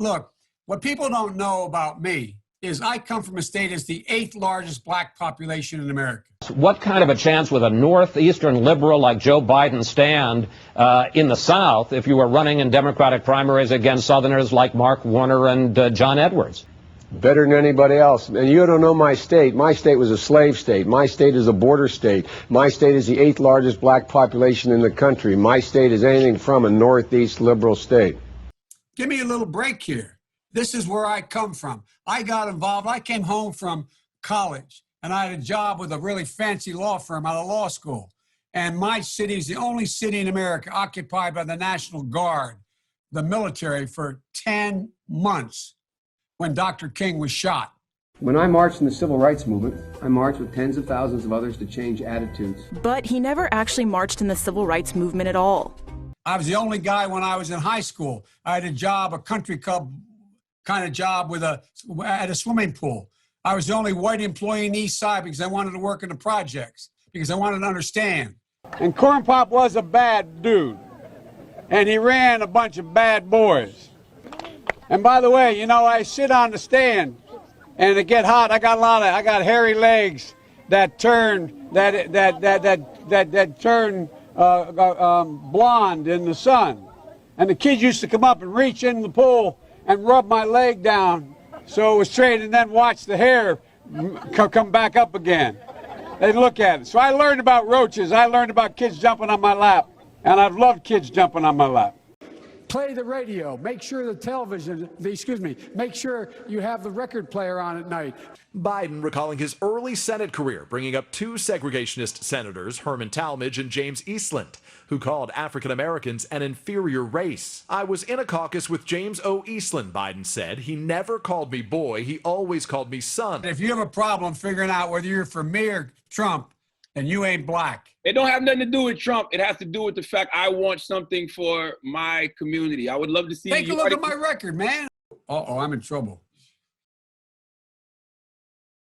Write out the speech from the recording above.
Look, what people don't know about me is I come from a state that's the 8th largest black population in America. What kind of a chance would a northeastern liberal like Joe Biden stand in the South if you were running in Democratic primaries against Southerners like Mark Warner and John Edwards? Better than anybody else. And you don't know my state. My state was a slave state. My state is a border state. My state is the 8th largest black population in the country. My state is anything from a northeast liberal state. Give me a little break here. This is where I come from. I got involved. I came home from college, and I had a job with a really fancy law firm out of law school. And my city is the only city in America occupied by the National Guard, the military, for 10 months when Dr. King was shot. When I marched in the civil rights movement, I marched with tens of thousands of others to change attitudes. But he never actually marched in the civil rights movement at all. I was the only guy when I was in high school. I had a job, a country club kind of job at a swimming pool. I was the only white employee in the East Side because I wanted to work in the projects, because I wanted to understand. And Corn Pop was a bad dude, and he ran a bunch of bad boys. And by the way, you know, I sit on the stand, and it get hot. I got hairy legs that turn blonde in the sun. And the kids used to come up and reach in the pool and rub my leg down so it was straight, and then watch the hair come back up again. They'd look at it. So I learned about roaches. I learned about kids jumping on my lap, and I've loved kids jumping on my lap. Play the radio. Make sure the television, make sure you have the record player on at night. Biden recalling his early Senate career, bringing up two segregationist senators, Herman Talmadge and James Eastland, who called African Americans an inferior race. I was in a caucus with James O. Eastland, Biden said. He never called me boy. He always called me son. If you have a problem figuring out whether you're for me or Trump, then you ain't black. It don't have nothing to do with Trump. It has to do with the fact I want something for my community. I would love to see Take a look at my record, man. Uh-oh, I'm in trouble.